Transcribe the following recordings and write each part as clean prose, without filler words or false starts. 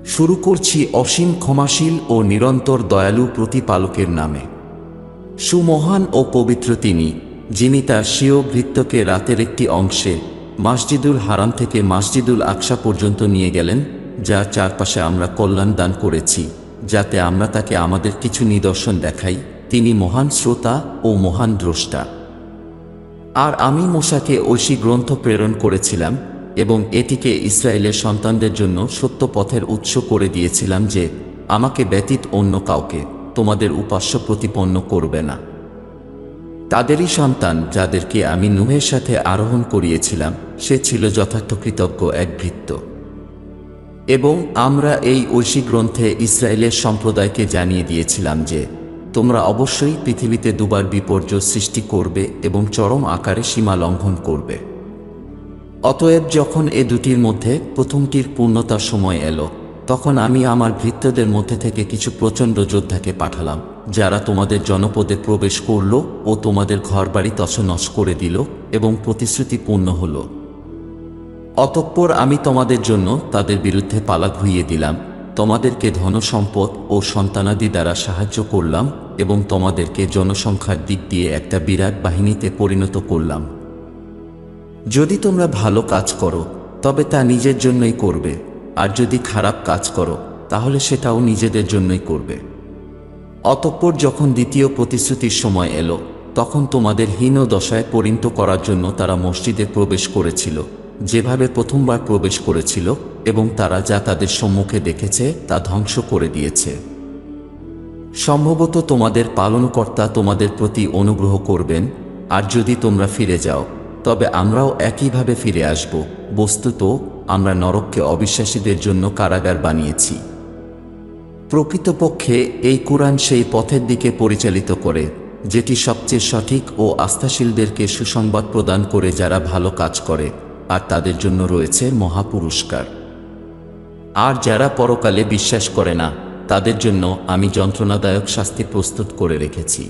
শুরু করছি অসীম ক্ষমাশীল ও নিরন্তর দয়ালু প্রতিপালকের নামে। সুমহান ও পবিত্র তিনি, যিনি তার স্বীয় ভৃত্যকে রাতের একটি অংশে মসজিদুল হারাম থেকে মসজিদুল আকসা পর্যন্ত নিয়ে গেলেন, যার চারপাশে আমরা কল্যাণ দান করেছি, যাতে আমরা তাকে আমাদের কিছু নিদর্শন দেখাই। তিনি মহান শ্রোতা ও মহান দ্রষ্টা। আর আমি মূসাকে ঐশী গ্রন্থ প্রেরণ করেছিলাম এবং এটিকে ইসরায়েলের সন্তানদের জন্য সত্য পথের উৎস করে দিয়েছিলাম যে আমাকে ব্যতীত অন্য কাউকে তোমাদের উপাস্য প্রতিপন্ন করবে না। তাদেরই সন্তান যাদেরকে আমি নূহের সাথে আরোহণ করিয়েছিলাম, সে ছিল যথার্থ কৃতজ্ঞ এক ভৃত্য। এবং আমরা এই ঐশী গ্রন্থে ইসরায়েলের সম্প্রদায়কে জানিয়ে দিয়েছিলাম যে তোমরা অবশ্যই পৃথিবীতে দুবার বিপর্যয় সৃষ্টি করবে এবং চরম আকারে সীমা লঙ্ঘন করবে। অতএব যখন এ দুটির মধ্যে প্রথমটির পূর্ণতার সময় এলো, তখন আমি আমার ভৃত্যদের মধ্যে থেকে কিছু প্রচণ্ড যোদ্ধাকে পাঠালাম, যারা তোমাদের জনপদে প্রবেশ করল ও তোমাদের ঘরবাড়ি তছনছ করে দিল এবং প্রতিশ্রুতি পূর্ণ হল। অতঃপর আমি তোমাদের জন্য তাদের বিরুদ্ধে পালা ঘুরিয়ে দিলাম, তোমাদেরকে ধনসম্পদ ও সন্তানাদি দ্বারা সাহায্য করলাম এবং তোমাদেরকে জনসংখ্যার দিক দিয়ে একটা বিরাট বাহিনীতে পরিণত করলাম। যদি তোমরা ভালো কাজ করো তবে তা নিজের জন্যই করবে, আর যদি খারাপ কাজ করো তাহলে সেটাও নিজেদের জন্যই করবে। অতঃপর যখন দ্বিতীয় প্রতিশ্রুতির সময় এলো, তখন তোমাদের হীন দশায় পরিণত করার জন্য তারা মসজিদে প্রবেশ করেছিল যেভাবে প্রথমবার প্রবেশ করেছিল, এবং তারা যা তাদের সম্মুখে দেখেছে তা ধ্বংস করে দিয়েছে। সম্ভবত তোমাদের পালনকর্তা তোমাদের প্রতি অনুগ্রহ করবেন, আর যদি তোমরা ফিরে যাও তবে আমরাও একইভাবে ফিরে আসব। বস্তুত আমরা নরককে অবিশ্বাসীদের জন্য কারাগার বানিয়েছি। প্রকৃতপক্ষে এই কুরআন সেই পথের দিকে পরিচালিত করে যেটি সবচেয়ে সঠিক ও আস্থাশীলদেরকে সুসংবাদ প্রদান করে যারা ভালো কাজ করে, আর তাদের জন্য রয়েছে মহাপুরস্কার। আর যারা পরকালে বিশ্বাস করে না, তাদের জন্য আমি যন্ত্রণাদায়ক শাস্তি প্রস্তুত করে রেখেছি।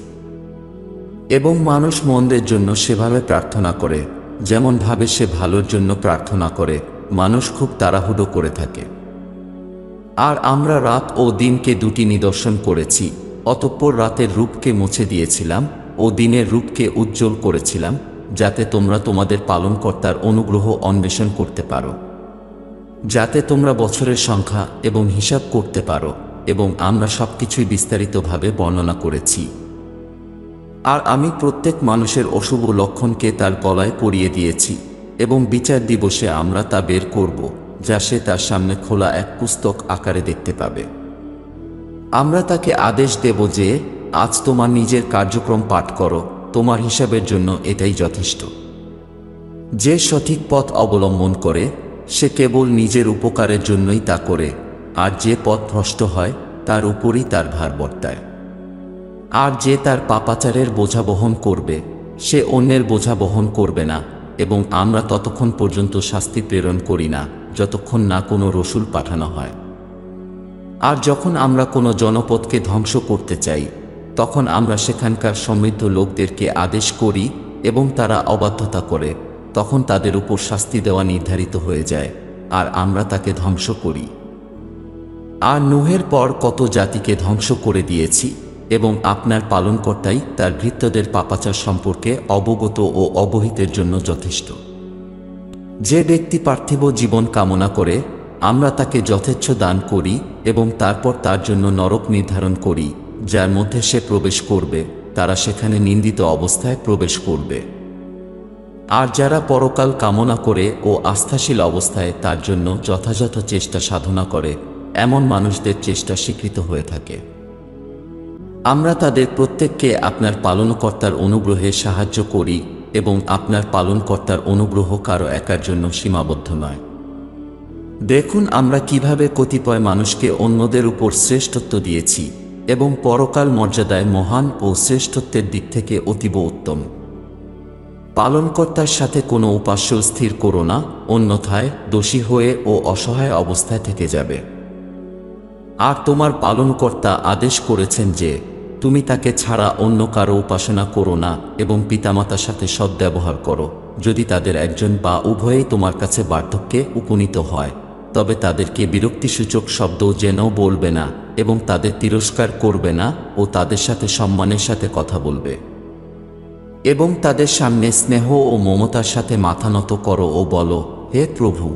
এবং মানুষ মন্দের জন্য সেভাবে প্রার্থনা করে যেমন ভাবে সে ভালোর জন্য প্রার্থনা করে। মানুষ খুব তাড়াহুড়ো করে থাকে। আর আমরা রাত ও দিনকে দুটি নিদর্শন করেছি, অতঃপর রাতের রূপকে মুছে দিয়েছিলাম ও দিনের রূপকে উজ্জ্বল করেছিলাম, যাতে তোমরা তোমাদের পালনকর্তার অনুগ্রহ অন্বেষণ করতে পারো, যাতে তোমরা বছরের সংখ্যা এবং হিসাব করতে পারো। এবং আমরা সবকিছুই বিস্তারিতভাবে বর্ণনা করেছি। আর আমি প্রত্যেক মানুষের অশুভ লক্ষণকে তার গলায় পরিয়ে দিয়েছি, এবং বিচার দিবসে আমরা তা বের করব, যা সে তার সামনে খোলা এক পুস্তক আকারে দেখতে পাবে। আমরা তাকে আদেশ দেব যে আজ তোমার নিজের কার্যক্রম পাঠ করো, তোমার হিসাবের জন্য এটাই যথেষ্ট। যে সঠিক পথ অবলম্বন করে সে কেবল নিজের উপকারের জন্যই তা করে, আর যে পথ ভ্রষ্ট হয় তার উপরই তার ভার বর্তায়। আর যে তার পাপাচারের বোঝা বহন করবে সে অন্যের বোঝা বহন করবে না। এবং আমরা ততক্ষণ পর্যন্ত শাস্তি প্রেরণ করি না যতক্ষণ না কোনো রসুল পাঠানো হয়। আর যখন আমরা কোনো জনপদকে ধ্বংস করতে চাই, তখন আমরা সেখানকার সমৃদ্ধ লোকদেরকে আদেশ করি এবং তারা অবাধ্যতা করে, তখন তাদের উপর শাস্তি দেওয়া নির্ধারিত হয়ে যায়, আর আমরা তাকে ধ্বংস করি। আর নূহের পর কত জাতিকে ধ্বংস করে দিয়েছি, এবং আপনার পালনকর্তাই তার ভৃত্যদের পাপাচার সম্পর্কে অবগত ও অবহিতের জন্য যথেষ্ট। যে ব্যক্তি পার্থিব জীবন কামনা করে, আমরা তাকে যথেচ্ছ দান করি এবং তারপর তার জন্য নরক নির্ধারণ করি, যার মধ্যে সে প্রবেশ করবে, তারা সেখানে নিন্দিত অবস্থায় প্রবেশ করবে। আর যারা পরকাল কামনা করে ও আস্থাশীল অবস্থায় তার জন্য যথাযথ চেষ্টা সাধনা করে, এমন মানুষদের চেষ্টা স্বীকৃত হয়ে থাকে। আমরা তাদের প্রত্যেককে আপনার পালনকর্তার অনুগ্রহে সাহায্য করি, এবং আপনার পালনকর্তার অনুগ্রহ কারো একার জন্য সীমাবদ্ধ নয়। দেখুন আমরা কিভাবে কতিপয় মানুষকে অন্যদের উপর শ্রেষ্ঠত্ব দিয়েছি, এবং পরকাল মর্যাদায় মহান ও শ্রেষ্ঠত্বের দিক থেকে অতীব উত্তম। পালনকর্তার সাথে কোনো উপাস্য স্থির করো না, অন্যথায় দোষী হয়ে ও অসহায় অবস্থায় থেকে যাবে। আর তোমার পালনকর্তা আদেশ করেছেন যে তুমি তাকে ছাড়া অন্য কারো উপাসনা করো না, এবং পিতামাতার সাথে সদ্ব্যবহার করো, যদি তাদের একজন বা উভয়েই তোমার কাছে বার্ধক্যে উপনীত হয়, তবে তাদেরকে বিরক্তিসূচক শব্দ যেন বলবে না এবং তাদের তিরস্কার করবে না ও তাদের সাথে সম্মানের সাথে কথা বলবে এবং তাদের সামনে স্নেহ ও মমতার সাথে মাথা নত করো ও বলো, হে প্রভু,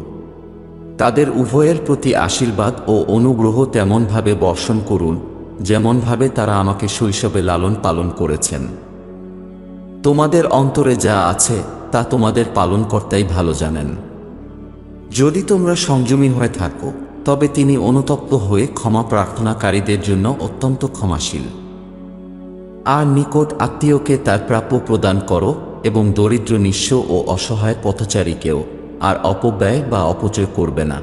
তাদের উভয়ের প্রতি আশীর্বাদ ও অনুগ্রহ তেমনভাবে বর্ষণ করুন যেমনভাবে তারা আমাকে শৈশবে লালন পালন করেছেন। তোমাদের অন্তরে যা আছে তা তোমাদের পালনকর্তাই ভালো জানেন। যদি তোমরা সংযমী হয়ে থাকো তবে তিনি অনুতপ্ত হয়ে ক্ষমা প্রার্থনাকারীদের জন্য অত্যন্ত ক্ষমাশীল। আর নিকট আত্মীয়কে তার প্রাপ্য প্রদান করো এবং দরিদ্র নিঃস্ব ও অসহায় পথচারীকেও আর অপব্যয় বা অপচয় করবে না।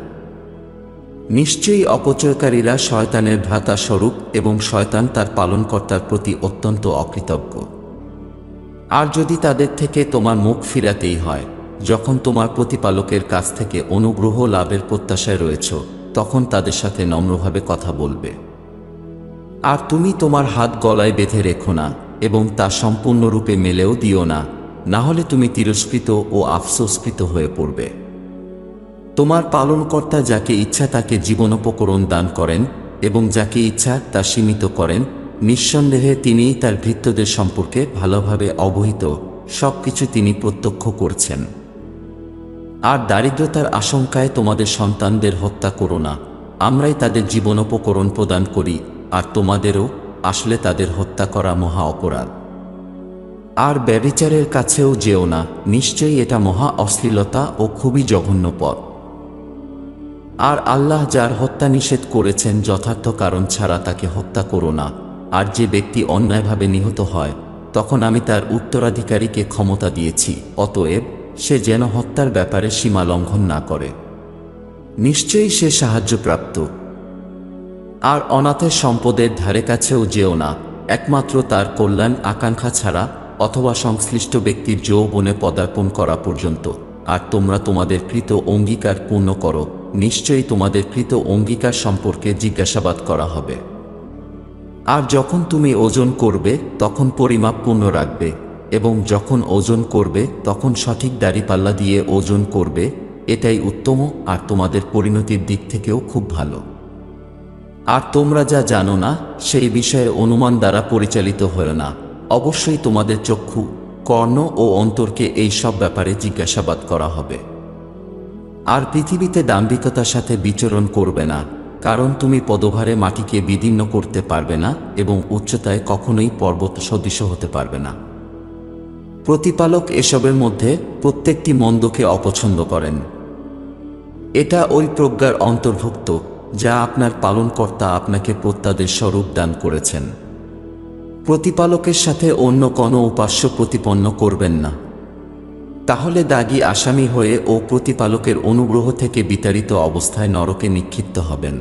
নিশ্চয়ই অপচয়কারীরা শয়তানের ভ্রাতা স্বরূপ এবং শয়তান তার পালনকর্তার প্রতি অত্যন্ত অকৃতজ্ঞ। আর যদি তাদের থেকে তোমার মুখ ফিরাতেই হয় যখন তোমার প্রতিপালকের কাছ থেকে অনুগ্রহ লাভের প্রত্যাশায় রয়েছ, তখন তাদের সাথে নম্রভাবে কথা বলবে। আর তুমি তোমার হাত গলায় বেঁধে রেখো না এবং তা সম্পূর্ণরূপে মেলেও দিও না, না হলে তুমি তিরস্কৃত ও আফসোসকৃত হয়ে পড়বে। তোমার পালনকর্তা যাকে ইচ্ছা তাকে জীবনোপকরণ দান করেন এবং যাকে ইচ্ছা তা সীমিত করেন। নিঃসন্দেহে তিনিই তার ভৃত্যদের সম্পর্কে ভালোভাবে অবহিত, সবকিছু তিনি প্রত্যক্ষ করছেন। আর দারিদ্রতার আশঙ্কায় তোমাদের সন্তানদের হত্যা করো না, আমরাই তাদের জীবনোপকরণ প্রদান করি, আর তোমাদেরও আসলে তাদের হত্যা করা মহা অপরাধ। আর ব্যভিচারের কাছেও যেও না, নিশ্চয়ই এটা মহা অশ্লীলতা ও খুবই জঘন্য পথ। আর আল্লাহ যার হত্যা নিষেধ করেছেন যথার্থ কারণ ছাড়া তাকে হত্যা করো না। আর যে ব্যক্তি অন্যায়ভাবে নিহত হয় তখন আমি তার উত্তরাধিকারীকে ক্ষমতা দিয়েছি, অতএব সে যেন হত্যার ব্যাপারে সীমা লঙ্ঘন না করে। নিশ্চয়ই সে সাহায্যপ্রাপ্ত। আর অনাথের সম্পদের ধারে কাছেও যেও না, একমাত্র তার কল্যাণ আকাঙ্ক্ষা ছাড়া অথবা সংশ্লিষ্ট ব্যক্তির যৌবনে পদার্পণ করা পর্যন্ত। আর তোমরা তোমাদের কৃত অঙ্গীকার পূর্ণ করো, নিশ্চয়ই তোমাদের কৃত অঙ্গীকার সম্পর্কে জিজ্ঞাসাবাদ করা হবে। আর যখন তুমি ওজন করবে তখন পরিমাপ পূর্ণ রাখবে, এবং যখন ওজন করবে তখন সঠিক দাঁড়িপাল্লা দিয়ে ওজন করবে, এটাই উত্তম আর তোমাদের পরিণতির দিক থেকেও খুব ভালো। আর তোমরা যা জানো না সেই বিষয়ে অনুমান দ্বারা পরিচালিত হয় না, অবশ্যই তোমাদের চক্ষু, কর্ণ ও অন্তরকে এই সব ব্যাপারে জিজ্ঞাসাবাদ করা হবে। আর পৃথিবীতে দাম্ভিকতার সাথে বিচরণ করবে না, কারণ তুমি পদভারে মাটিকে বিদীর্ণ করতে পারবে না এবং উচ্চতায় কখনোই পর্বত সদৃশ হতে পারবে না। প্রতিপালক এসবের মধ্যে প্রত্যেকটি মন্দকে অপছন্দ করেন। এটা ওই প্রজ্ঞার অন্তর্ভুক্ত যা আপনার পালনকর্তা আপনাকে প্রত্যাদেশ স্বরূপ দান করেছেন। প্রতিপালকের সাথে অন্য কোনো উপাস্য প্রতিপন্ন করবেন না, তাহলে দাগী আসামি হয়ে ও প্রতিপালকের অনুগ্রহ থেকে বিতাড়িত অবস্থায় নরকে নিক্ষিপ্ত হবেন।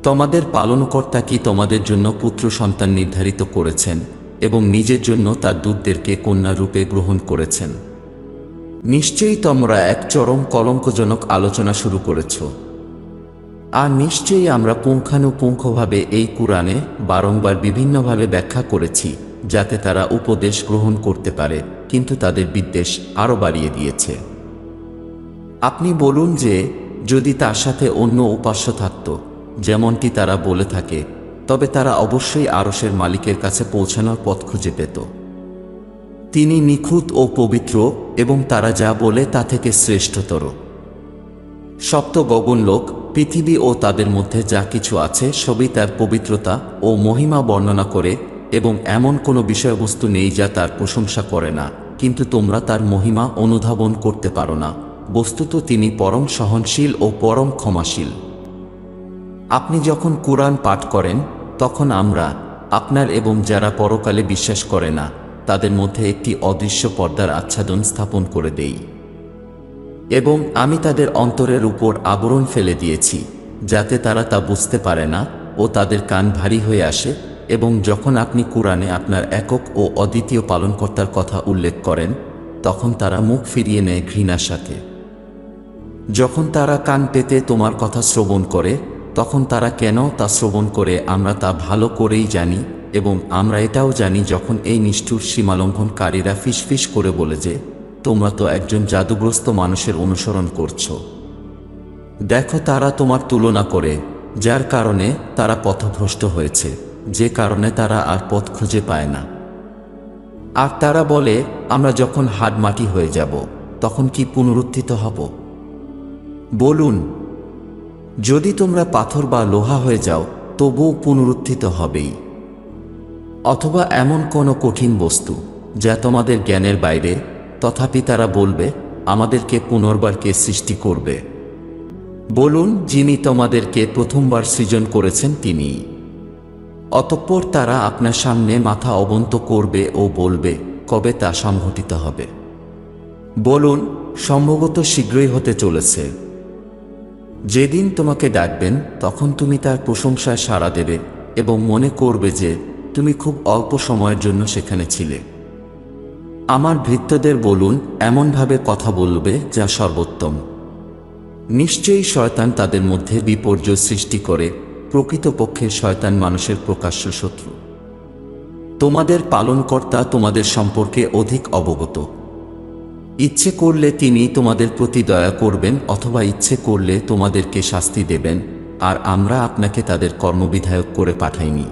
তোমাদের পালনকর্তা কি তোমাদের জন্য পুত্র সন্তান নির্ধারিত করেছেন এবং নিজের জন্য তার দূতদেরকে কন্যা রূপে গ্রহণ করেছেন? নিশ্চয়ই তোমরা এক চরম কলঙ্কজনক আলোচনা শুরু করেছ। আর নিশ্চয়ই আমরা পুঙ্খানুপুঙ্খভাবে এই কুরআনে বারংবার বিভিন্নভাবে ব্যাখ্যা করেছি যাতে তারা উপদেশ গ্রহণ করতে পারে, কিন্তু তাদের বিদ্বেষ আরও বাড়িয়ে দিয়েছে। আপনি বলুন যে যদি তার সাথে অন্য উপাস্য থাকত যেমনটি তারা বলে থাকে, তবে তারা অবশ্যই আরশের মালিকের কাছে পৌঁছানোর পথ খুঁজে পেত। তিনি নিখুঁত ও পবিত্র এবং তারা যা বলে তা থেকে শ্রেষ্ঠতর। সপ্ত গগনলোক, পৃথিবী ও তাদের মধ্যে যা কিছু আছে সবই তার পবিত্রতা ও মহিমা বর্ণনা করে এবং এমন কোনো বিষয়বস্তু নেই যা তার প্রশংসা করে না, কিন্তু তোমরা তার মহিমা অনুধাবন করতে পারো না। বস্তুত তিনি পরম সহনশীল ও পরম ক্ষমাশীল। আপনি যখন কুরআন পাঠ করেন তখন আমরা আপনার এবং যারা পরকালে বিশ্বাস করে না তাদের মধ্যে একটি অদৃশ্য পর্দার আচ্ছাদন স্থাপন করে দেই, এবং আমি তাদের অন্তরের উপর আবরণ ফেলে দিয়েছি যাতে তারা তা বুঝতে পারে না ও তাদের কান ভারী হয়ে আসে। এবং যখন আপনি কুরআনে আপনার একক ও অদ্বিতীয় পালনকর্তার কথা উল্লেখ করেন তখন তারা মুখ ফিরিয়ে নেয় ঘৃণার সাথে। যখন তারা কান পেতে তোমার কথা শ্রবণ করে তখন তারা কেন তা শ্রবণ করে আমরা তা ভালো করেই জানি, এবং আমরা এটাও জানি যখন এই নিষ্ঠুর সীমালঙ্ঘনকারীরা ফিসফিস করে বলে যে তোমরা তো একজন জাদুগ্রস্ত মানুষের অনুসরণ করছো। দেখো, তারা তোমার তুলনা করে, যার কারণে তারা পথভ্রষ্ট হয়েছে, যে কারণে তারা আর পথ খুঁজে পায় না। আর তারা বলে, আমরা যখন হাড় মাটি হয়ে যাব তখন কি পুনরুত্থিত হব? বলুন, যদি তোমরা পাথর বা লোহা হয়ে যাও তবুও পুনরুত্থিত হবেই, অথবা এমন কোনো কঠিন বস্তু যা তোমাদের জ্ঞানের বাইরে, তথাপি তারা বলবে, আমাদেরকে পুনর্বার কে সৃষ্টি করবে? বলুন, যিনি তোমাদেরকে প্রথমবার সৃজন করেছেন তিনিই। অতঃপর তারা আপনার সামনে মাথা অবনত করবে ও বলবে, কবে তা সংঘটিত হবে? বলুন, সম্ভবত শীঘ্রই হতে চলেছে। যেদিন তোমাকে ডাকবেন তখন তুমি তার প্রশংসায় সাড়া দেবে এবং মনে করবে যে তুমি খুব অল্প সময়ের জন্য সেখানে ছিলে। আমার ভৃত্যদের বলুন, এমনভাবে কথা বলবে যা সর্বোত্তম। নিশ্চয়ই শয়তান তাদের মধ্যে বিপর্যয় সৃষ্টি করে। প্রকৃতপক্ষে শয়তান মানুষের প্রকাশ্য শত্রু। তোমাদের পালনকর্তা তোমাদের সম্পর্কে অধিক অবগত। ইচ্ছে করলে তিনি তোমাদের প্রতি দয়া করবেন অথবা ইচ্ছে করলে তোমাদেরকে শাস্তি দেবেন, আর আমরা আপনাকে তাদের কর্মবিধায়ক করে পাঠাইনি।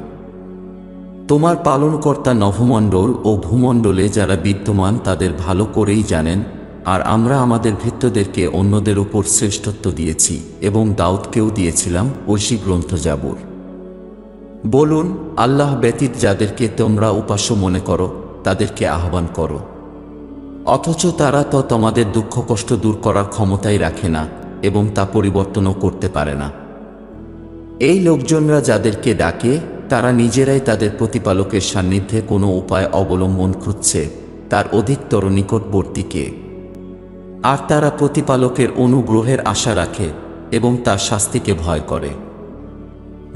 তোমার পালনকর্তা নভমণ্ডল ও ভূমণ্ডলে যারা বিদ্যমান তাদের ভালো করেই জানেন, আর আমরা আমাদের ভৃত্যদেরকে অন্যদের উপর শ্রেষ্ঠত্ব দিয়েছি এবং দাউদকেও দিয়েছিলাম ঐশী গ্রন্থ জাবুর। বলুন, আল্লাহ ব্যতীত যাদেরকে তোমরা উপাস্য মনে করো তাদেরকে আহ্বান করো, অথচ তারা তো তোমাদের দুঃখ কষ্ট দূর করার ক্ষমতাই রাখে না এবং তা পরিবর্তনও করতে পারে না। এই লোকজনরা যাদেরকে ডাকে তারা নিজেরাই তাদের প্রতিপালকের সান্নিধ্যে কোনো উপায় অবলম্বন খুঁজছে, তার অধিকতর নিকটবর্তীকে। আর তারা প্রতিপালকের অনুগ্রহের আশা রাখে এবং তার শাস্তিকে ভয় করে।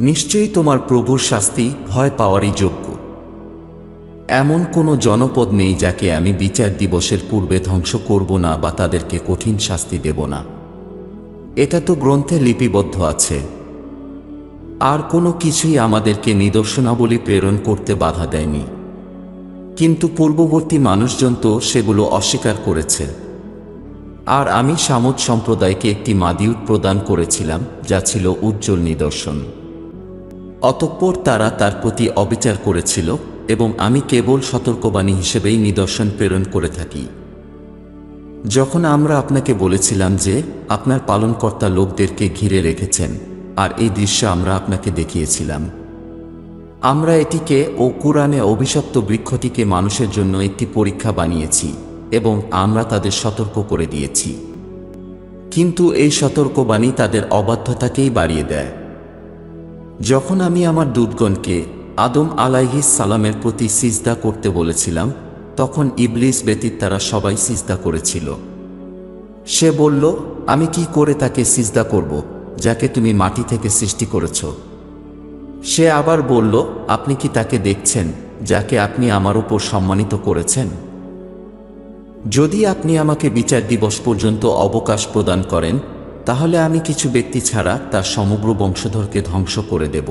নিশ্চয়ই তোমার প্রভুর শাস্তি ভয় পাওয়ারই যোগ্য। এমন কোনো জনপদ নেই যাকে আমি বিচার দিবসের পূর্বে ধ্বংস করব না বা তাদেরকে কঠিন শাস্তি দেব না। এটা তো গ্রন্থে লিপিবদ্ধ আছে। আর কোনো কিছুই আমাদেরকে নিদর্শনাবলী প্রেরণ করতে বাধা দেয়নি, কিন্তু পূর্ববর্তী মানুষজন তো সেগুলো অস্বীকার করেছে। আর আমি সামুদ সম্প্রদায়কে একটি মাদিউট প্রদান করেছিলাম যা ছিল উজ্জ্বল নিদর্শন। অতঃপর তারা তার প্রতি অবিচার করেছিল এবং আমি কেবল সতর্কবাণী হিসেবেই নিদর্শন প্রেরণ করে থাকি। যখন আমরা আপনাকে বলেছিলাম যে আপনার পালনকর্তা লোকদেরকে ঘিরে রেখেছেন, আর এই দৃশ্য আমরা আপনাকে দেখিয়েছিলাম, আমরা এটিকে ও কুরআনে অভিশপ্ত বৃক্ষটিকে মানুষের জন্য একটি পরীক্ষা বানিয়েছি এবং আমরা তাদের সতর্ক করে দিয়েছি। কিন্তু এই সতর্কবাণী তাদের অবাধ্যতাকেই বাড়িয়ে দেয়। যখন আমি আমার দূতগণকে আদম আলাইহিস সালামের প্রতি সিজদা করতে বলেছিলাম, তখন ইবলিস ব্যতীত তারা সবাই সিজদা করেছিল। সে বলল, আমি কি করে তাকে সিজদা করব যাকে তুমি মাটি থেকে সৃষ্টি করেছ? সে আবার বলল, আপনি কি তাকে দেখছেন যাকে আপনি আমার উপর সম্মানিত করেছেন? যদি আপনি আমাকে বিচার দিবস পর্যন্ত অবকাশ প্রদান করেন, তাহলে আমি কিছু ব্যক্তি ছাড়া তার সমগ্র বংশধরকে ধ্বংস করে দেব।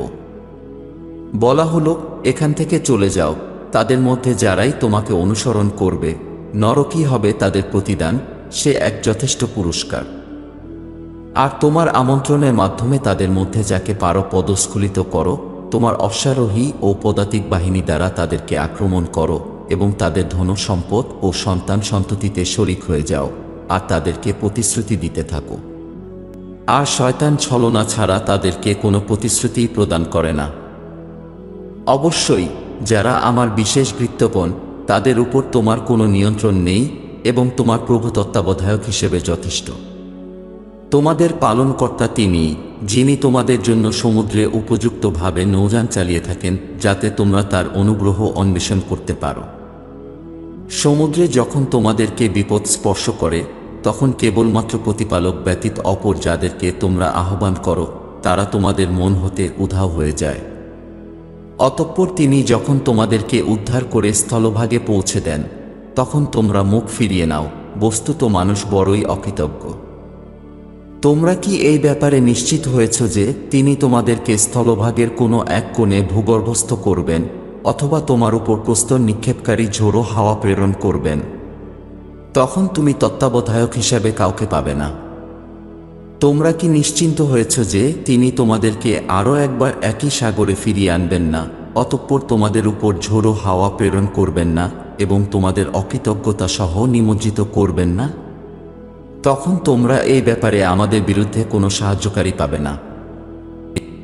বলা হলো, এখান থেকে চলে যাও, তাদের মধ্যে যারাই তোমাকে অনুসরণ করবে নরকই হবে তাদের প্রতিদান, সে এক যথেষ্ট পুরস্কার। আর তোমার আমন্ত্রণের মাধ্যমে তাদের মধ্যে যাকে পারো পদস্খলিত করো, তোমার অশ্বারোহী ও পদাতিক বাহিনী দ্বারা তাদেরকে আক্রমণ করো এবং তাদের ধন সম্পদ ও সন্তান সন্ততিতে শরিক হয়ে যাও, আর তাদেরকে প্রতিশ্রুতি দিতে থাকো। আর শয়তান ছলনা ছাড়া তাদেরকে কোনো প্রতিশ্রুতি প্রদান করে না। অবশ্যই যারা আমার বিশেষ ভৃত্যগণ, তাদের উপর তোমার কোনো নিয়ন্ত্রণ নেই এবং তোমার প্রভু তত্ত্বাবধায়ক হিসেবে যথেষ্ট। তোমাদের পালনকর্তা তিনিই, যিনি তোমাদের জন্য সমুদ্রে উপযুক্তভাবে নৌযান চালিয়ে থাকেন যাতে তোমরা তার অনুগ্রহ অন্বেষণ করতে পারো। সমুদ্রে যখন তোমাদেরকে বিপদ স্পর্শ করে, তখন কেবলমাত্র প্রতিপালক ব্যতীত অপর যাদেরকে তোমরা আহ্বান করো তারা তোমাদের মন হতে উধাও হয়ে যায়। অতঃপর তিনি যখন তোমাদেরকে উদ্ধার করে স্থলভাগে পৌঁছে দেন, তখন তোমরা মুখ ফিরিয়ে নাও। বস্তুত মানুষ বড়ই অকৃতজ্ঞ। তোমরা কি এই ব্যাপারে নিশ্চিত হয়েছ যে তিনি তোমাদেরকে স্থলভাগের কোনো এক কোণে ভূগর্ভস্থ করবেন অথবা তোমার উপর প্রস্তর নিক্ষেপকারী ঝোড়ো হাওয়া প্রেরণ করবেন? তখন তুমি তত্ত্বাবধায়ক হিসাবে কাউকে পাবে না। তোমরা কি নিশ্চিন্ত হয়েছ যে তিনি তোমাদেরকে আরও একবার একই সাগরে ফিরিয়ে আনবেন না, অতঃপর তোমাদের উপর ঝোড়ো হাওয়া প্রেরণ করবেন না এবং তোমাদের অকৃতজ্ঞতা সহ নিমজ্জিত করবেন না? তখন তোমরা এই ব্যাপারে আমাদের বিরুদ্ধে কোনো সাহায্যকারী পাবে না।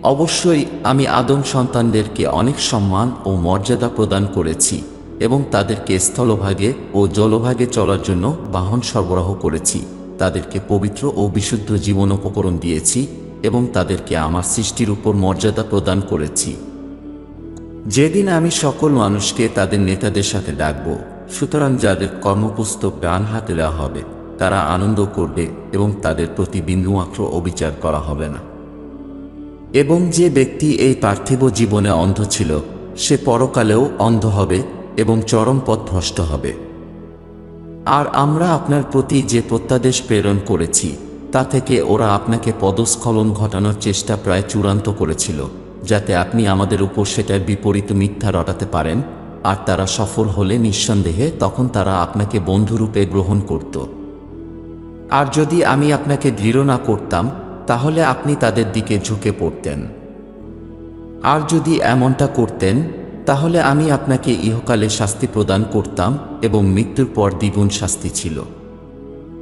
অবশ্যই আমি আদম সন্তানদেরকে অনেক সম্মান ও মর্যাদা প্রদান করেছি এবং তাদেরকে স্থলভাগে ও জলভাগে চলার জন্য বাহন সরবরাহ করেছি, তাদেরকে পবিত্র ও বিশুদ্ধ জীবনোপকরণ দিয়েছি এবং তাদেরকে আমার সৃষ্টির উপর মর্যাদা প্রদান করেছি। যেদিন আমি সকল মানুষকে তাদের নেতাদের সাথে ডাকব, সুতরাং যাদের কর্মপুস্তক ডান হাতে দেওয়া হবে তারা আনন্দ করবে এবং তাদের প্রতি বিন্দুমাত্র অবিচার করা হবে না। এবং যে ব্যক্তি এই পার্থিব জীবনে অন্ধ ছিল সে পরকালেও অন্ধ হবে এবং চরম পথভ্রষ্ট হবে। আর আমরা আপনার প্রতি যে প্রত্যাদেশ প্রেরণ করেছি তা থেকে ওরা আপনাকে পদস্খলন ঘটানোর চেষ্টা প্রায় চূড়ান্ত করেছিল, যাতে আপনি আমাদের উপর সেটার বিপরীত মিথ্যা রটাতে পারেন, আর তারা সফল হলে নিঃসন্দেহে তখন তারা আপনাকে বন্ধুরূপে গ্রহণ করত। আর যদি আমি আপনাকে দৃঢ় না করতাম তাহলে আপনি তাদের দিকে ঝুঁকে পড়তেন। আর যদি এমনটা করতেন তাহলে আমি আপনাকে ইহকালে শাস্তি প্রদান করতাম এবং মৃত্যুর পর দ্বিগুণ শাস্তি ছিল।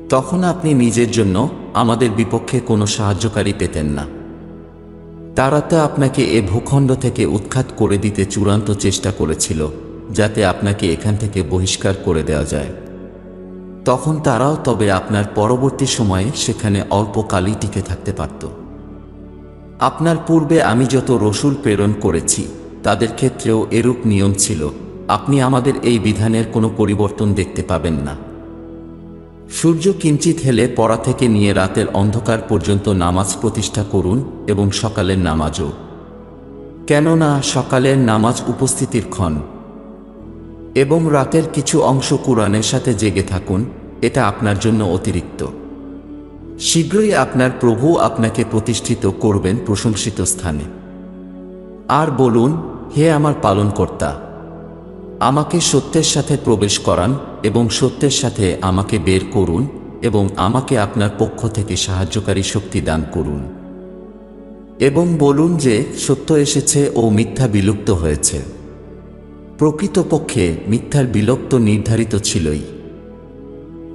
তখন আপনি নিজের জন্য আমাদের বিপক্ষে কোনো সাহায্যকারী পেতেন না। তারা তো আপনাকে এ ভূখণ্ড থেকে উৎখাত করে দিতে চূড়ান্ত চেষ্টা করেছিল, যাতে আপনাকে এখান থেকে বহিষ্কার করে দেওয়া যায়। তখন তারাও তবে আপনার পরবর্তী সময়ে সেখানে অল্পকালই টিকে থাকতে পারত। আপনার পূর্বে আমি যত রসূল প্রেরণ করেছি তাদের ক্ষেত্রেও এরূপ নিয়ম ছিল। আপনি আমাদের এই বিধানের কোনো পরিবর্তন দেখতে পাবেন না। সূর্য কিঞ্চিত হেলে পড়া থেকে নিয়ে রাতের অন্ধকার পর্যন্ত নামাজ প্রতিষ্ঠা করুন এবং সকালের নামাজও, কেননা সকালের নামাজ উপস্থিতির ক্ষণ, এবং রাতের কিছু অংশ কুরআনের সাথে জেগে থাকুন, এটা আপনার জন্য অতিরিক্ত। শীঘ্রই আপনার প্রভু আপনাকে প্রতিষ্ঠিত করবেন প্রশংসিত স্থানে। আর বলুন, হে আমার পালনকর্তা, আমাকে সত্যের সাথে প্রবেশ করান এবং সত্যের সাথে আমাকে বের করুন এবং আমাকে আপনার পক্ষ থেকে সাহায্যকারী শক্তি দান করুন। এবং বলুন যে সত্য এসেছে ও মিথ্যা বিলুপ্ত হয়েছে। প্রকৃতপক্ষে মিথ্যার বিলুপ্ত নির্ধারিত ছিলই।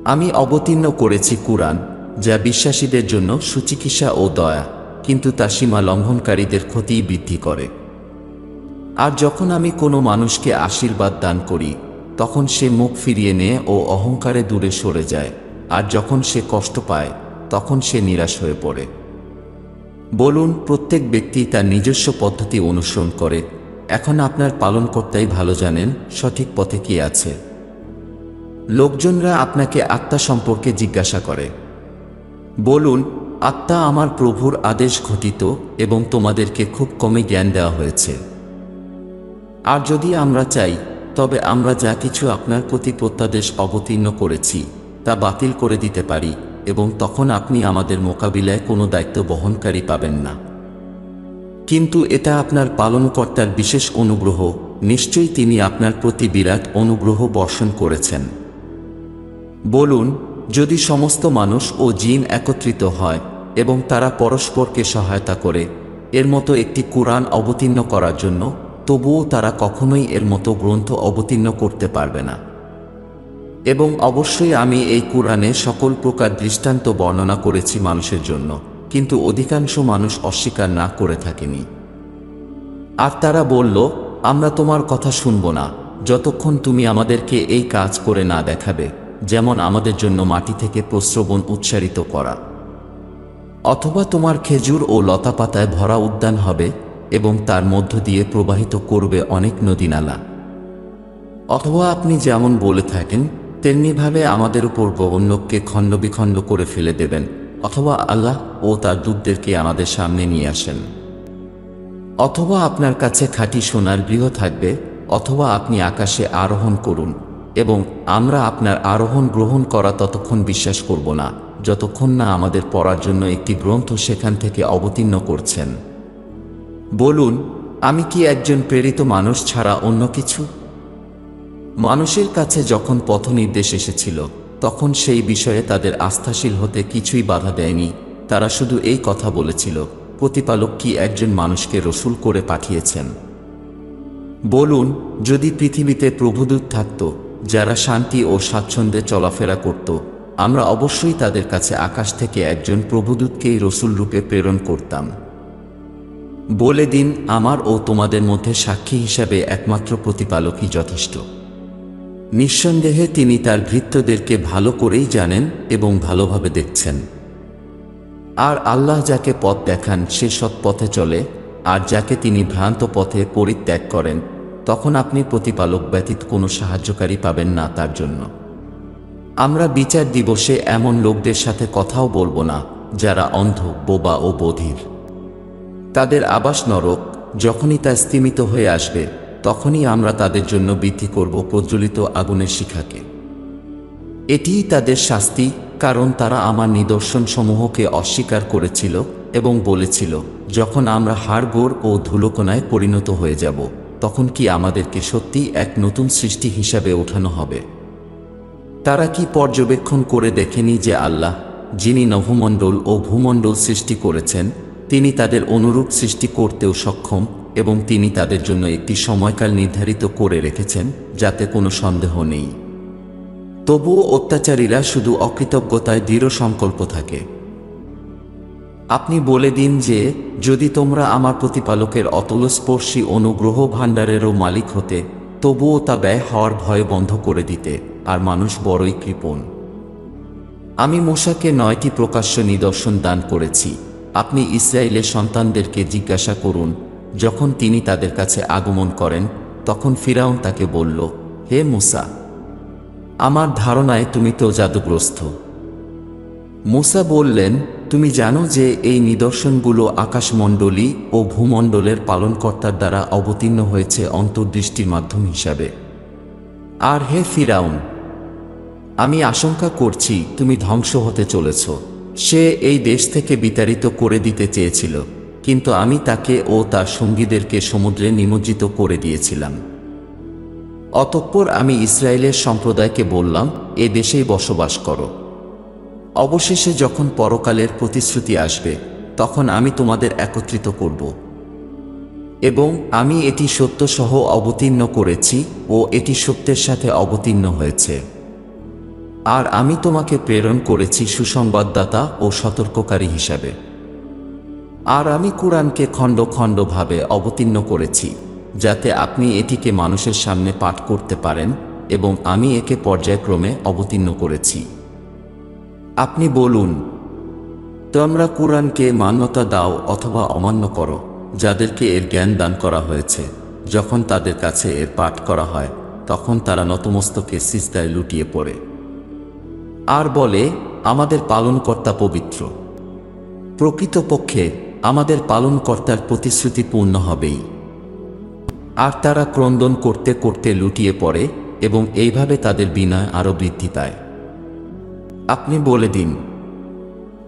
আমি অবতীর্ণ করেছি কুরআন, যা বিশ্বাসীদের জন্য সুচিকিৎসা ও দয়া, কিন্তু তা সীমা লঙ্ঘনকারীদের ক্ষতি বৃদ্ধি করে। আর যখন আমি কোনো মানুষকে আশীর্বাদ দান করি তখন সে মুখ ফিরিয়ে নেয় ও অহংকারে দূরে সরে যায়, আর যখন সে কষ্ট পায় তখন সে নিরাশ হয়ে পড়ে। বলুন, প্রত্যেক ব্যক্তি তার নিজস্ব পদ্ধতি অনুসরণ করে, এখন আপনার পালনকর্তাই ভালো জানেন সঠিক পথে কে আছে। লোকজনরা আপনাকে আত্মা সম্পর্কে জিজ্ঞাসা করে। বলুন, আত্মা আমার প্রভুর আদেশ ঘটিত এবং তোমাদেরকে খুব কমে জ্ঞান দেওয়া হয়েছে। আর যদি আমরা চাই তবে আমরা যা কিছু আপনার প্রতি প্রত্যাদেশ অবতীর্ণ করেছি তা বাতিল করে দিতে পারি এবং তখন আপনি আমাদের মোকাবিলায় কোনো দায়িত্ব বহনকারী পাবেন না। কিন্তু এটা আপনার পালনকর্তার বিশেষ অনুগ্রহ, নিশ্চয়ই তিনি আপনার প্রতি বিরাট অনুগ্রহ বর্ষণ করেছেন। বলুন, যদি সমস্ত মানুষ ও জিন একত্রিত হয় এবং তারা পরস্পরকে সহায়তা করে এর মতো একটি কুরআন অবতীর্ণ করার জন্য, তবুও তারা কখনোই এর মতো গ্রন্থ অবতীর্ণ করতে পারবে না। এবং অবশ্যই আমি এই কুরআনে সকল প্রকার দৃষ্টান্ত বর্ণনা করেছি মানুষের জন্য, কিন্তু অধিকাংশ মানুষ অস্বীকার না করে থাকেনি। আর তারা বলল, আমরা তোমার কথা শুনব না যতক্ষণ তুমি আমাদেরকে এই কাজ করে না দেখাবে, যেমন আমাদের জন্য মাটি থেকে প্রস্রবণ উচ্চারিত করা, অথবা তোমার খেজুর ও লতাপাতায় ভরা উদ্যান হবে এবং তার মধ্য দিয়ে প্রবাহিত করবে অনেক নদী নালা, অথবা আপনি যেমন বলে থাকেন তেমনিভাবে আমাদের উপর গগনলোককে খণ্ডবিখণ্ড করে ফেলে দেবেন, অথবা আল্লাহ ও তার দূতদেরকে আমাদের সামনে নিয়ে আসেন, অথবা আপনার কাছে খাঁটি সোনার গৃহ থাকবে, অথবা আপনি আকাশে আরোহণ করুন এবং আমরা আপনার আরোহণ গ্রহণ করা ততক্ষণ বিশ্বাস করব না যতক্ষণ না আমাদের পড়ার জন্য একটি গ্রন্থ সেখান থেকে অবতীর্ণ করছেন। বলুন, আমি কি একজন প্রেরিত মানুষ ছাড়া অন্য কিছু? মানুষের কাছে যখন পথ নির্দেশ এসেছিল তখন সেই বিষয়ে তাদের আস্থাশীল হতে কিছুই বাধা দেয়নি, তারা শুধু এই কথা বলেছিল, প্রতিপালক কি একজন মানুষকে রসূল করে পাঠিয়েছেন? বলুন, যদি পৃথিবীতে প্রভুদূত থাকত যারা শান্তি ও স্বাচ্ছন্দ্যে চলাফেরা করত, আমরা অবশ্যই তাদের কাছে আকাশ থেকে একজন প্রভুদূতকেই রসূল রূপে প্রেরণ করতাম। বলে দিন, আমার ও তোমাদের মধ্যে সাক্ষী হিসাবে একমাত্র প্রতিপালকই যথেষ্ট। নিঃসন্দেহে তিনি তার ভৃত্যদেরকে ভালো করেই জানেন এবং ভালোভাবে দেখছেন। আর আল্লাহ যাকে পথ দেখান সে সৎ পথে চলে, আর যাকে তিনি ভ্রান্ত পথে পরিত্যাগ করেন, তখন আপনি প্রতিপালক ব্যতীত কোনো সাহায্যকারী পাবেন না তার জন্য। আমরা বিচার দিবসে এমন লোকদের সাথে কথাও বলবো না যারা অন্ধ, বোবা ও বধির। তাদের আবাস নরক। যখনই তা স্তিমিত হয়ে আসবে, তখনই আমরা তাদের জন্য বৃদ্ধি করব প্রজ্বলিত আগুনের শিখাকে। এটিই তাদের শাস্তি, কারণ তারা আমার নিদর্শনসমূহকে অস্বীকার করেছিল এবং বলেছিল, যখন আমরা হাড়গোড় ও ধুলোকণায় পরিণত হয়ে যাব, তখন কি আমাদেরকে সত্যি এক নতুন সৃষ্টি হিসাবে ওঠানো হবে? তারা কি পর্যবেক্ষণ করে দেখেনি যে আল্লাহ, যিনি নভমণ্ডল ও ভূমণ্ডল সৃষ্টি করেছেন, তিনি তাদের অনুরূপ সৃষ্টি করতেও সক্ষম এবং তিনি তাদের জন্য একটি সময়কাল নির্ধারিত করে রেখেছেন যাতে কোনো সন্দেহ নেই। তবুও অত্যাচারীরা শুধু অকৃতজ্ঞতায় দৃঢ় সংকল্প থাকে। আপনি বলে দিন যে, যদি তোমরা আমার প্রতিপালকের অতলস্পর্শী অনুগ্রহ ভাণ্ডারেরও মালিক হতে, তবুও তা ব্যয় হওয়ার ভয় বন্ধ করে দিতে, আর মানুষ বড়ই কৃপণ। আমি মূসাকে 9টি প্রকাশ্য নিদর্শন দান করেছি। আপনি ইসরায়েলের সন্তানদেরকে জিজ্ঞাসা করুন, যখন তিনি তাদের কাছে আগমন করেন, তখন ফিরাউন তাকে বলল, হে মূসা, আমার ধারণায় তুমি তো জাদুগ্রস্ত। মূসা বললেন, তুমি জানো যে এই নিদর্শনগুলো আকাশমণ্ডলী ও ভূমণ্ডলের পালনকর্তার দ্বারা অবতীর্ণ হয়েছে অন্তর্দৃষ্টির মাধ্যম হিসাবে। আর হে ফিরাউন, আমি আশঙ্কা করছি তুমি ধ্বংস হতে চলেছ। সে এই দেশ থেকে বিতাড়িত করে দিতে চেয়েছিল, কিন্তু আমি তাকে ও তার সঙ্গীদেরকে সমুদ্রে নিমজ্জিত করে দিয়েছিলাম। অতঃপর আমি ইসরায়েলের সম্প্রদায়কে বললাম, এ দেশেই বসবাস করো। অবশেষে যখন পরকালের প্রতিশ্রুতি আসবে, তখন আমি তোমাদের একত্রিত করব এবং আমি এটি সত্যসহ অবতীর্ণ করেছি ও এটি সত্যের সাথে অবতীর্ণ হয়েছে। আর আমি তোমাকে প্রেরণ করেছি সুসংবাদদাতা ও সতর্ককারী হিসাবে। আর আমি কুরআনকে খণ্ড খণ্ডভাবে অবতীর্ণ করেছি, যাতে আপনি এটিকে মানুষের সামনে পাঠ করতে পারেন, এবং আমি একে পর্যায়ক্রমে অবতীর্ণ করেছি। আপনি বলুন, তোমরা কুরআনকে মান্যতা দাও অথবা অমান্য করো, যাদেরকে এর জ্ঞান দান করা হয়েছে। যখন তাদের কাছে এর পাঠ করা হয়, তখন তারা নতমস্তকে সিজদায় লুটিয়ে পড়ে আর বলে, আমাদের পালনকর্তা পবিত্র। প্রকৃতপক্ষে আমাদের পালনকর্তার প্রতিশ্রুতি পূর্ণ হবেই। আর তারা ক্রন্দন করতে করতে লুটিয়ে পড়ে এবং এইভাবে তাদের বিনয় আরও বৃদ্ধি পায়। আপনি বলে দিন,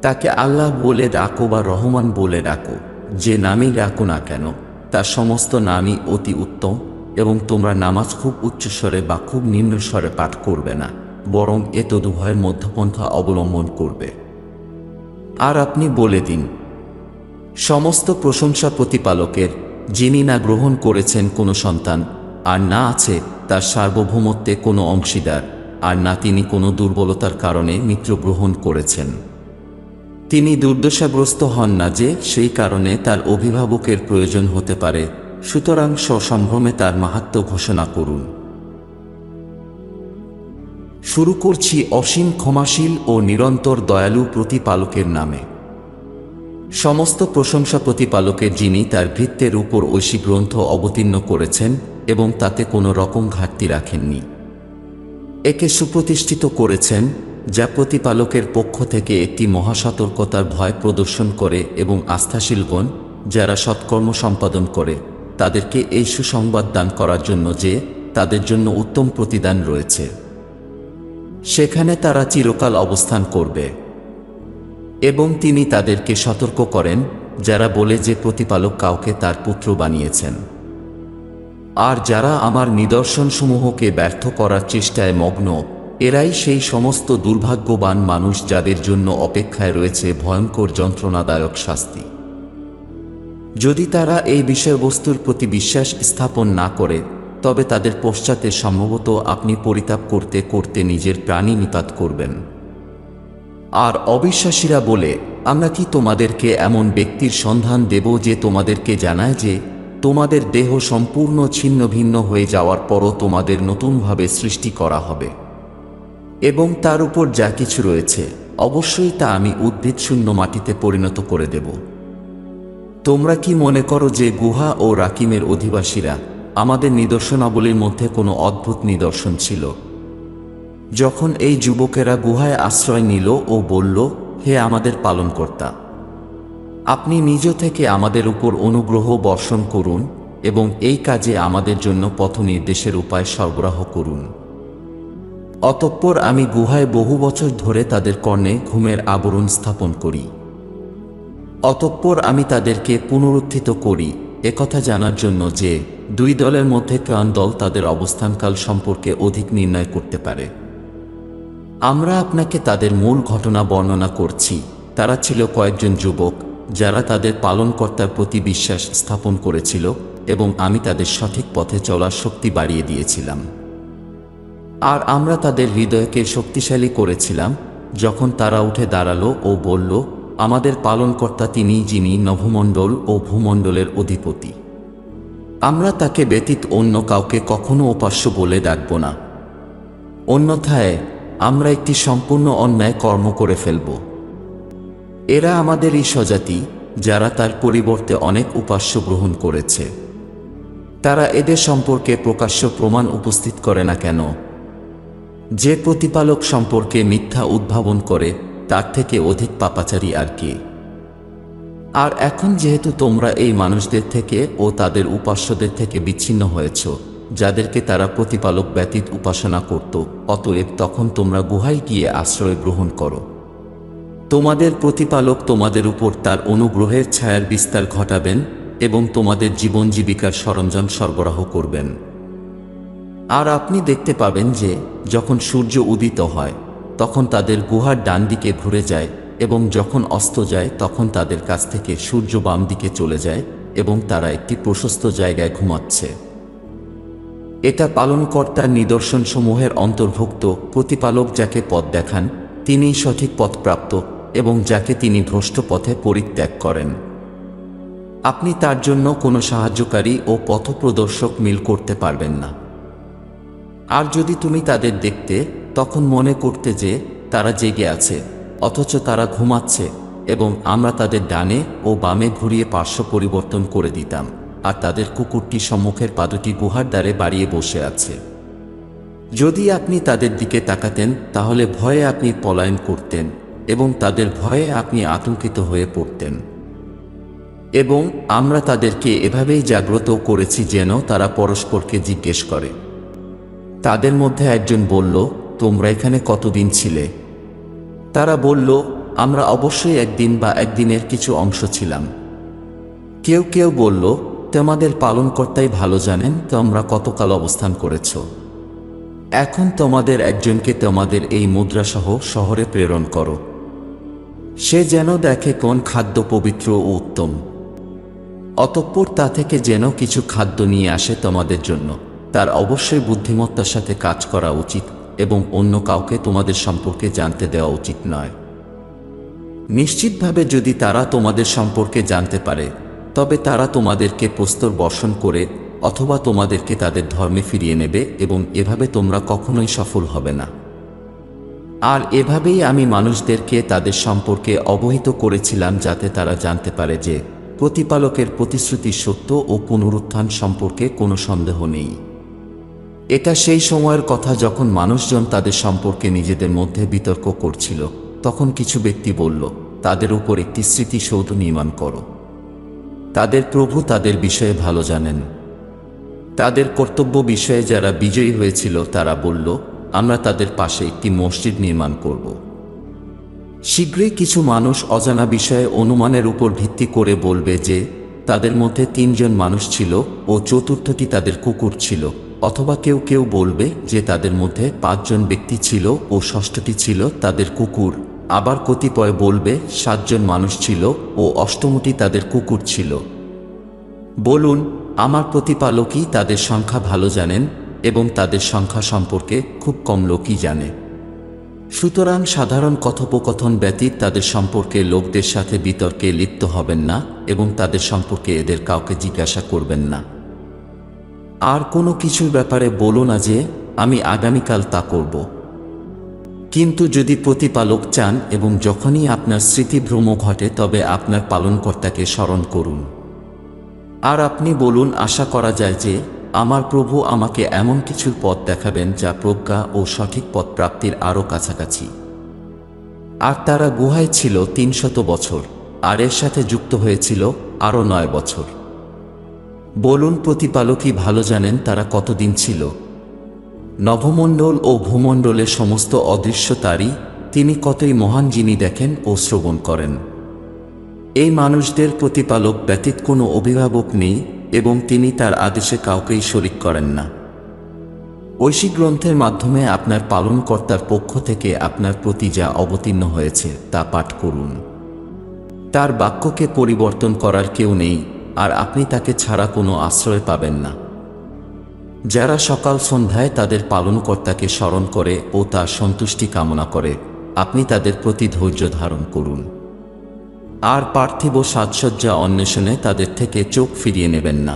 তাকে আল্লাহ বলে ডাকো বা রহমান বলে ডাকো, যে নামই ডাকো না কেন, তার সমস্ত নামই অতি উত্তম, এবং তোমরা নামাজ খুব উচ্চস্বরে বা খুব নিম্নস্বরে পাঠ করবে না, বরং এ তদুভয়ের মধ্যপন্থা অবলম্বন করবে। আর আপনি বলে দিন, সমস্ত প্রশংসা প্রতিপালকের, যিনি না গ্রহণ করেছেন কোনো সন্তান, আর না আছে তার সার্বভৌমত্বে কোনো অংশীদার, আর না তিনি কোনো দুর্বলতার কারণে মিত্র গ্রহণ করেছেন। তিনি দুর্দশাগ্রস্ত হন না যে সেই কারণে তার অভিভাবকের প্রয়োজন হতে পারে, সুতরাং সসম্ভ্রমে তার মাহাত্ম্য ঘোষণা করুন। শুরু করছি অসীম ক্ষমাশীল ও নিরন্তর দয়ালু প্রতিপালকের নামে। সমস্ত প্রশংসা প্রতিপালকের, যিনি তার ভৃত্যের উপর ঐশী গ্রন্থ অবতীর্ণ করেছেন এবং তাতে কোনো রকম ঘাটতি রাখেননি। একে সুপ্রতিষ্ঠিত করেছেন, যা প্রতিপালকের পক্ষ থেকে একটি মহাসতর্কতার ভয় প্রদর্শন করে, এবং আস্থাশীলগণ যারা সৎকর্ম সম্পাদন করে তাদেরকে এই সুসংবাদ দান করার জন্য যে তাদের জন্য উত্তম প্রতিদান রয়েছে, সেখানে তারা চিরকাল অবস্থান করবে। এবং তিনি তাদেরকে সতর্ক করেন যারা বলে যে প্রতিপালক কাউকে তার পুত্র বানিয়েছেন। আর যারা আমার নিদর্শনসমূহকে ব্যর্থ করার চেষ্টায় মগ্ন, এরাই সেই সমস্ত দুর্ভাগ্যবান মানুষ যাদের জন্য অপেক্ষায় রয়েছে ভয়ঙ্কর যন্ত্রণাদায়ক শাস্তি। যদি তারা এই বিষয়বস্তুর প্রতি বিশ্বাস স্থাপন না করে, তবে তাদের পশ্চাতে সম্ভবত আপনি পরিতাপ করতে করতে নিজের প্রাণী নিপাত করবেন। আর অবিশ্বাসীরা বলে, আমরা কি তোমাদেরকে এমন ব্যক্তির সন্ধান দেব যে তোমাদেরকে জানায় যে তোমাদের দেহ সম্পূর্ণ ছিন্ন ভিন্ন হয়ে যাওয়ার পরও তোমাদের নতুনভাবে সৃষ্টি করা হবে, এবং তার উপর যা কিছু রয়েছে অবশ্যই তা আমি উদ্ভিদশূন্য মাটিতে পরিণত করে দেব। তোমরা কি মনে করো যে গুহা ও রাকিমের অধিবাসীরা আমাদের নিদর্শনাবলীর মধ্যে কোনো অদ্ভুত নিদর্শন ছিল? যখন এই যুবকেরা গুহায় আশ্রয় নিল ও বলল, হে আমাদের পালনকর্তা, আপনি নিজ থেকে আমাদের উপর অনুগ্রহ বর্ষণ করুন এবং এই কাজে আমাদের জন্য পথ নির্দেশের উপায় সরবরাহ করুন। অতঃপর আমি গুহায় বহু বছর ধরে তাদের কর্ণে ঘুমের আবরণ স্থাপন করি। অতঃপর আমি তাদেরকে পুনরুত্থিত করি একথা জানার জন্য যে দুই দলের মধ্যে কোন দল তাদের অবস্থানকাল সম্পর্কে অধিক নির্ণয় করতে পারে। আমরা আপনাকে তাদের মূল ঘটনা বর্ণনা করছি। তারা ছিল কয়েকজন যুবক যারা তাদের পালনকর্তার প্রতি বিশ্বাস স্থাপন করেছিল এবং আমি তাদের সঠিক পথে চলার শক্তি বাড়িয়ে দিয়েছিলাম। আর আমরা তাদের হৃদয়কে শক্তিশালী করেছিলাম যখন তারা উঠে দাঁড়ালো ও বলল, আমাদের পালনকর্তা তিনিই যিনি নভমণ্ডল ও ভূমণ্ডলের অধিপতি। আমরা তাকে ব্যতীত অন্য কাউকে কখনো উপাস্য বলে ডাকব না, অন্যথায় আমরা একটি সম্পূর্ণ অন্যায় কর্ম করে ফেলব। এরা আমাদেরই স্বজাতি যারা তার পরিবর্তে অনেক উপাস্য গ্রহণ করেছে। তারা এদের সম্পর্কে প্রকাশ্য প্রমাণ উপস্থিত করে না কেন? যে প্রতিপালক সম্পর্কে মিথ্যা উদ্ভাবন করে তার থেকে অধিক পাপাচারী আর কে? আর এখন যেহেতু তোমরা এই মানুষদের থেকে ও তাদের উপাস্যদের থেকে বিচ্ছিন্ন হয়েছ, যাদেরকে তারা প্রতিপালক ব্যতীত উপাসনা করত, অতএব তখন তোমরা গুহায় গিয়ে আশ্রয় গ্রহণ করো। তোমাদের প্রতিপালক তোমাদের উপর তার অনুগ্রহের ছায়ার বিস্তার ঘটাবেন এবং তোমাদের জীবন জীবিকার সরঞ্জাম সরবরাহ করবেন। আর আপনি দেখতে পাবেন যে যখন সূর্য উদিত হয় তখন তাদের গুহার ডান দিকে ঘুরে যায়, এবং যখন অস্ত যায় তখন তাদের কাছ থেকে সূর্য বাম দিকে চলে যায় এবং তারা একটি প্রশস্ত জায়গায় ঘুমাচ্ছে। এটা পালনকর্তার নিদর্শনসমূহের অন্তর্ভুক্ত। প্রতিপালক যাকে পথ দেখান তিনিই সঠিক পথপ্রাপ্ত, এবং যাকে তিনি ভ্রষ্ট পথে পরিত্যাগ করেন আপনি তার জন্য কোনো সাহায্যকারী ও পথপ্রদর্শক মিল করতে পারবেন না। আর যদি তুমি তাদের দেখতে, তখন মনে করতে যে তারা জেগে আছে অথচ তারা ঘুমাচ্ছে, এবং আমরা তাদের ডানে ও বামে ঘুরিয়ে পার্শ্ব পরিবর্তন করে দিতাম, আর তাদের কুকুরটি সম্মুখের পাদটি গুহার দ্বারে বাড়িয়ে বসে আছে। যদি আপনি তাদের দিকে তাকাতেন তাহলে ভয়ে আপনি পলায়ন করতেন এবং তাদের ভয়ে আপনি আতঙ্কিত হয়ে পড়তেন। এবং আমরা তাদেরকে এভাবেই জাগ্রত করেছি যেন তারা পরস্পরকে জিজ্ঞেস করে। তাদের মধ্যে একজন বলল, তোমরা এখানে কতদিন ছিলে? তারা বলল, আমরা অবশ্যই একদিন বা একদিনের কিছু অংশ ছিলাম। কেউ কেউ বলল, তোমাদের পালনকর্তাই ভালো জানেন তোমরা কতকাল অবস্থান করেছ। এখন তোমাদের একজনকে তোমাদের এই মুদ্রাসহ শহরে প্রেরণ করো, সে যেন দেখে কোন খাদ্য পবিত্র ও উত্তম, অতঃপর তা থেকে যেন কিছু খাদ্য নিয়ে আসে তোমাদের জন্য। তার অবশ্যই বুদ্ধিমত্তার সাথে কাজ করা উচিত এবং অন্য কাউকে তোমাদের সম্পর্কে জানতে দেওয়া উচিত নয়। নিশ্চিতভাবে যদি তারা তোমাদের সম্পর্কে জানতে পারে তবে তারা তোমাদেরকে প্রস্তর বর্ষণ করে অথবা তোমাদেরকে তাদের ধর্মে ফিরিয়ে নেবে, এবং এভাবে তোমরা কখনোই সফল হবে না। আর এভাবেই আমি মানুষদেরকে তাদের সম্পর্কে অবহিত করেছিলাম যাতে তারা জানতে পারে যে প্রতিপালকের প্রতিশ্রুতি সত্য ও পুনরুত্থান সম্পর্কে কোনো সন্দেহ নেই। এটা সেই সময়ের কথা যখন মানুষজন তাদের সম্পর্কে নিজেদের মধ্যে বিতর্ক করছিল। তখন কিছু ব্যক্তি বলল, তাদের উপর একটি স্মৃতিসৌধ নির্মাণ করো। তাদের প্রভু তাদের বিষয়ে ভালো জানেন। তাদের কর্তব্য বিষয়ে যারা বিজয়ী হয়েছিল তারা বলল, আমরা তাদের পাশে একটি মসজিদ নির্মাণ করব। শীঘ্রই কিছু মানুষ অজানা বিষয়ে অনুমানের উপর ভিত্তি করে বলবে যে তাদের মধ্যে 3 জন মানুষ ছিল ও চতুর্থটি তাদের কুকুর ছিল, অথবা কেউ কেউ বলবে যে তাদের মধ্যে 5 জন ব্যক্তি ছিল ও ষষ্ঠটি ছিল তাদের কুকুর। আবার কতিপয় বলবে 7 জন মানুষ ছিল ও অষ্টমটি তাদের কুকুর ছিল। বলুন, আমার প্রতিপালকই তাদের সংখ্যা ভালো জানেন এবং তাদের সংখ্যা সম্পর্কে খুব কম লোকই জানে। সুতরাং সাধারণ কথোপকথন ব্যতীত তাদের সম্পর্কে লোকদের সাথে বিতর্কে লিপ্ত হবেন না এবং তাদের সম্পর্কে এদের কাউকে জিজ্ঞাসা করবেন না। আর কোনো কিছুর ব্যাপারে বলো না যে আমি আগামীকাল তা করব। কিন্তু যদি প্রতিপালক চান এবং যখনই আপনার স্মৃতিভ্রম ঘটে তবে আপনার পালনকর্তাকে স্মরণ করুন। আর আপনি বলুন, আশা করা যায় যে আমার প্রভু আমাকে এমন কিছুর পথ দেখাবেন যা প্রজ্ঞা ও সঠিক পথ প্রাপ্তির আরও কাছাকাছি। আর তারা গুহায় ছিল 300 বছর, আর এর সাথে যুক্ত হয়েছিল আরও 9 বছর। বলুন, প্রতিপালকই ভালো জানেন তারা কতদিন ছিল। নভমণ্ডল ও ভূমণ্ডলের সমস্ত অদৃশ্য তারই, তিনি কতই মহান যিনি দেখেন ও শ্রবণ করেন। এই মানুষদের প্রতিপালক ব্যতীত কোনো অভিভাবক নেই এবং তিনি তার আদেশে কাউকেই শরিক করেন না। ঐশী গ্রন্থের মাধ্যমে আপনার পালনকর্তার পক্ষ থেকে আপনার প্রতি যা অবতীর্ণ হয়েছে তা পাঠ করুন। তার বাক্যকে পরিবর্তন করার কেউ নেই, আর আপনি তাকে ছাড়া কোনো আশ্রয় পাবেন না। যারা সকাল সন্ধ্যায় তাদের পালনকর্তাকে স্মরণ করে ও তার সন্তুষ্টি কামনা করে, আপনি তাদের প্রতি ধৈর্য ধারণ করুন। আর পার্থিব সাজসজ্জা অন্বেষণে তাদের থেকে চোখ ফিরিয়ে নেবেন না।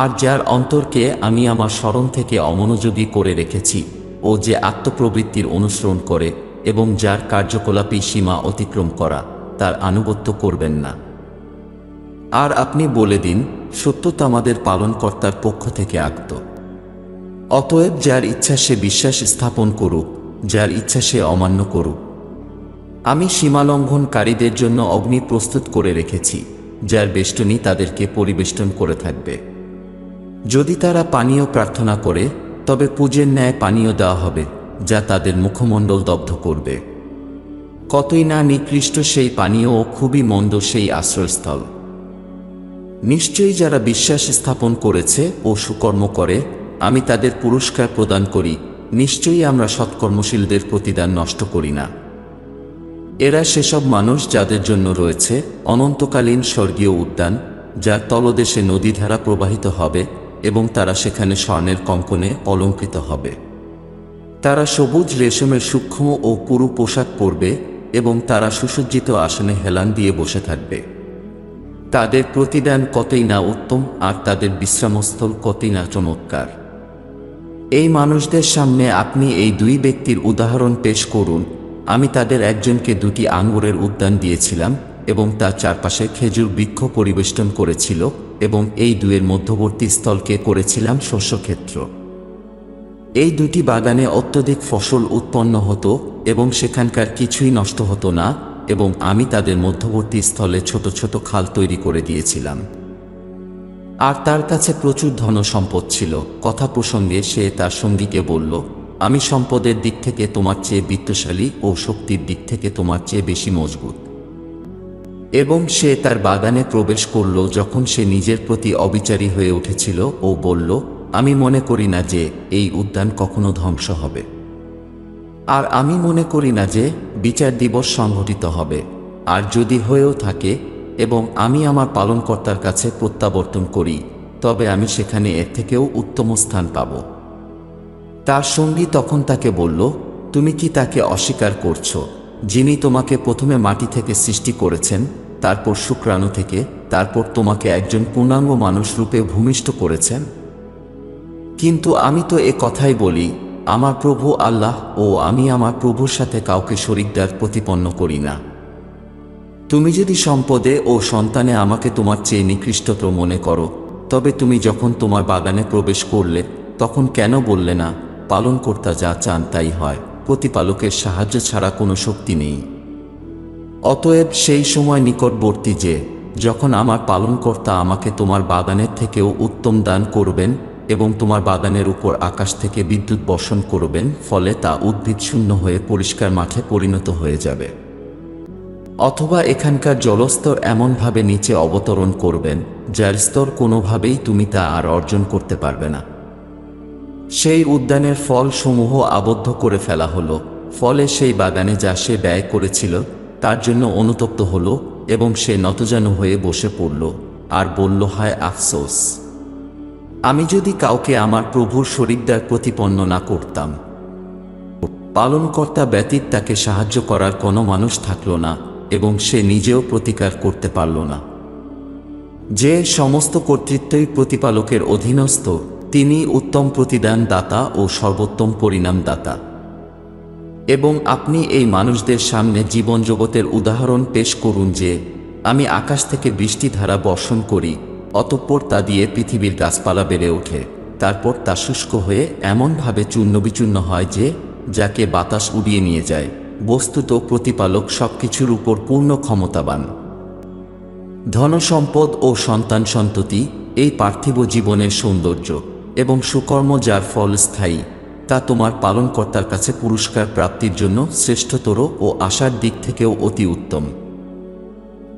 আর যার অন্তরকে আমি আমার স্মরণ থেকে অমনোযোগী করে রেখেছি ও যে আত্মপ্রবৃত্তির অনুসরণ করে এবং যার কার্যকলাপই সীমা অতিক্রম করা, তার আনুগত্য করবেন না। আর আপনি বলে দিন, সত্য তো আমাদের পালনকর্তার পক্ষ থেকে আগত। অতএব যার ইচ্ছা সে বিশ্বাস স্থাপন করুক, যার ইচ্ছা সে অমান্য করুক। আমি সীমালঙ্ঘনকারীদের জন্য অগ্নি প্রস্তুত করে রেখেছি, যার বেষ্টনী তাদেরকে পরিবেষ্টন করে থাকবে। যদি তারা পানীয় প্রার্থনা করে, তবে পূজের ন্যায় পানীয় দেওয়া হবে, যা তাদের মুখমণ্ডল দগ্ধ করবে। কতই না নিকৃষ্ট সেই পানীয় ও খুবই মন্দ সেই আশ্রয়স্থল। নিশ্চয়ই যারা বিশ্বাস স্থাপন করেছে ও সুকর্ম করে, আমি তাদের পুরস্কার প্রদান করি। নিশ্চয়ই আমরা সৎকর্মশীলদের প্রতিদান নষ্ট করি না। এরা সেসব মানুষ যাদের জন্য রয়েছে অনন্তকালীন স্বর্গীয় উদ্যান, যার তলদেশে নদীধারা প্রবাহিত হবে এবং তারা সেখানে স্বর্ণের কঙ্কনে অলঙ্কৃত হবে। তারা সবুজ রেশমের সূক্ষ্ম ও পুরু পোশাক পরবে এবং তারা সুসজ্জিত আসনে হেলান দিয়ে বসে থাকবে। তাদের প্রতিদান কতই না উত্তম, আর তাদের বিশ্রামস্থল কতই না চমৎকার। এই মানুষদের সামনে আপনি এই 2 ব্যক্তির উদাহরণ পেশ করুন। আমি তাদের একজনকে 2টি আঙ্গুরের উদ্যান দিয়েছিলাম এবং তার চারপাশে খেজুর বৃক্ষ পরিবেষ্টন করেছিল এবং এই 2-এর মধ্যবর্তী স্থলকে করেছিলাম শস্যক্ষেত্র। এই 2টি বাগানে অত্যধিক ফসল উৎপন্ন হতো এবং সেখানকার কিছুই নষ্ট হতো না, এবং আমি তাদের মধ্যবর্তী স্থলে ছোট ছোট খাল তৈরি করে দিয়েছিলাম। আর তার কাছে প্রচুর ধন সম্পদ ছিল। কথা প্রসঙ্গে সে তার সঙ্গীকে বলল, আমি সম্পদের দিক থেকে তোমার চেয়ে বিত্তশালী ও শক্তির দিক থেকে তোমার চেয়ে বেশি মজবুত। এবং সে তার বাগানে প্রবেশ করল যখন সে নিজের প্রতি অবিচারী হয়ে উঠেছিল ও বলল, আমি মনে করি না যে এই উদ্যান কখনো ধ্বংস হবে। আর আমি মনে করি না যে বিচার দিবস সংঘটিত হবে। আর যদি হয়েও থাকে এবং আমি আমার পালনকর্তার কাছে প্রত্যাবর্তন করি, তবে আমি সেখানে এর থেকেও উত্তম স্থান পাব। তার সঙ্গী তখন তাকে বলল, তুমি কি তাকে অস্বীকার করছো, যিনি তোমাকে প্রথমে মাটি থেকে সৃষ্টি করেছেন, তারপর শুক্রাণু থেকে, তারপর তোমাকে একজন পূর্ণাঙ্গ মানুষ রূপে ভূমিষ্ঠ করেছেন? কিন্তু আমি তো এ কথাই বলি, আমার প্রভু আল্লাহ ও আমি আমার প্রভুর সাথে কাউকে শরীকদার প্রতিপন্ন করি না। তুমি যদি সম্পদে ও সন্তানে আমাকে তোমার চেয়ে নিকৃষ্টতর মনে করো, তবে তুমি যখন তোমার বাগানে প্রবেশ করলে তখন কেন বললে না, পালনকর্তা যা চান তাই হয়, প্রতিপালকের সাহায্য ছাড়া কোনো শক্তি নেই? অতএব সেই সময় নিকটবর্তী যে যখন আমার পালনকর্তা আমাকে তোমার বাগানের থেকেও উত্তম দান করবেন এবং তোমার বাগানের উপর আকাশ থেকে বিদ্যুৎ বর্ষণ করবেন, ফলে তা উদ্ভিদ শূন্য হয়ে পরিষ্কার মাঠে পরিণত হয়ে যাবে। অথবা এখানকার জলস্তর এমনভাবে নিচে অবতরণ করবেন যার স্তর কোনোভাবেই তুমি তা আর অর্জন করতে পারবে না। সেই উদ্যানের ফলসমূহ আবদ্ধ করে ফেলা হলো। ফলে সেই বাগানে যা সে ব্যয় করেছিল তার জন্য অনুতপ্ত হল এবং সে নতজানু হয়ে বসে পড়ল আর বলল, হায় আফসোস! আমি যদি কাউকে আমার প্রভুর শরীকদার প্রতিপন্ন না করতাম। পালনকর্তা ব্যতীত তাকে সাহায্য করার কোনো মানুষ থাকল না এবং সে নিজেও প্রতিকার করতে পারল না। যে সমস্ত কর্তৃত্বই প্রতিপালকের অধীনস্থ, তিনি উত্তম প্রতিদান দাতা ও সর্বোত্তম পরিণাম দাতা। এবং আপনি এই মানুষদের সামনে জীবন জগতের উদাহরণ পেশ করুন যে আমি আকাশ থেকে বৃষ্টিধারা বর্ষণ করি, অতঃপর তা দিয়ে পৃথিবীর গাছপালা বেড়ে ওঠে, তারপর তা শুষ্ক হয়ে এমনভাবে চূর্ণবিচূর্ণ হয় যে যাকে বাতাস উড়িয়ে নিয়ে যায়। বস্তুত প্রতিপালক সবকিছুর উপর পূর্ণ ক্ষমতাবান। ধনসম্পদ ও সন্তান সন্ততি এই পার্থিব জীবনের সৌন্দর্য এবং সুকর্ম যার ফল স্থায়ী, তা তোমার পালনকর্তার কাছে পুরস্কার প্রাপ্তির জন্য শ্রেষ্ঠতর ও আশার দিক থেকেও অতি উত্তম।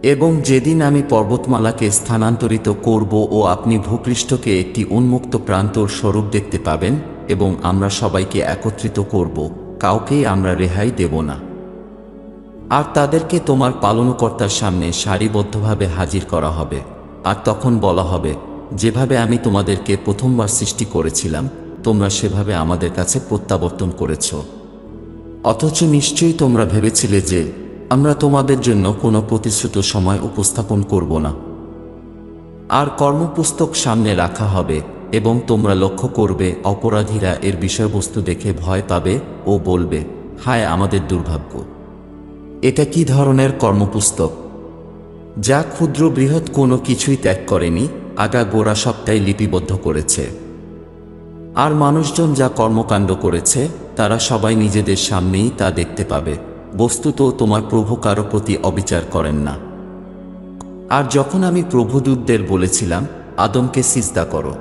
এবং যেদিন আমি পর্বতমালাকে স্থানান্তরিত করব ও আপনি ভূপৃষ্ঠকে একটি উন্মুক্ত প্রান্তর স্বরূপ দেখতে পাবেন এবং আমরা সবাইকে একত্রিত করব, কাউকেই আমরা রেহাই দেব না। আর তাদেরকে তোমার পালনকর্তার সামনে সারিবদ্ধভাবে হাজির করা হবে। আর তখন বলা হবে, যেভাবে আমি তোমাদেরকে প্রথমবার সৃষ্টি করেছিলাম তোমরা সেভাবে আমাদের কাছে প্রত্যাবর্তন করেছ। অথচ নিশ্চয়ই তোমরা ভেবেছিলে যে আমরা তোমাদের জন্য কোনো প্রতিশ্রুত সময় উপস্থাপন করব না। আর কর্মপুস্তক সামনে রাখা হবে এবং তোমরা লক্ষ্য করবে অপরাধীরা এর বিষয়বস্তু দেখে ভয় পাবে ও বলবে, হায় আমাদের দুর্ভাগ্য! এটা কি ধরনের কর্মপুস্তক, যা ক্ষুদ্র বৃহৎ কোনো কিছুই ত্যাগ করেনি, আগা গোড়া সবটাই লিপিবদ্ধ করেছে। আর মানুষজন যা কর্মকাণ্ড করেছে তারা সবাই নিজেদের সামনেই তা দেখতে পাবে। বস্তুত তোমার প্রভু কারো প্রতি অবিচার করেন না। আর যখন আমি প্রভুদূতদের বলেছিলাম আদমকে সিজদা করো,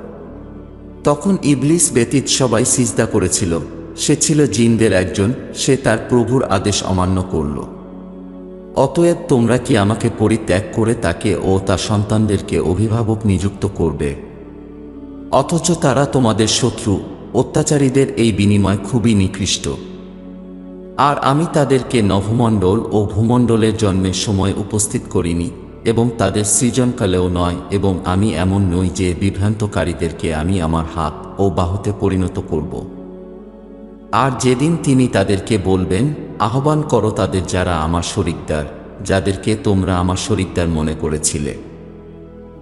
তখন ইবলিস ব্যতীত সবাই সিজদা করেছিল। সে ছিল জিনদের একজন, সে তার প্রভুর আদেশ অমান্য করল। অতএব তোমরা কি আমাকে পরিত্যাগ করে তাকে ও তার সন্তানদেরকে অভিভাবক নিযুক্ত করবে? অথচ তারা তোমাদের শত্রু। অত্যাচারীদের এই বিনিময় খুবই নিকৃষ্ট। আর আমি তাদেরকে নভমণ্ডল ও ভূমণ্ডলের জন্মের সময় উপস্থিত করিনি এবং তাদের সৃজনকালেও নয়, এবং আমি এমন নই যে বিভ্রান্তকারীদেরকে আমি আমার হাত ও বাহুতে পরিণত করব। আর যেদিন তিনি তাদেরকে বলবেন, আহ্বান করো তাদের যারা আমার শরীকদার, যাদেরকে তোমরা আমার শরীকদার মনে করেছিলে।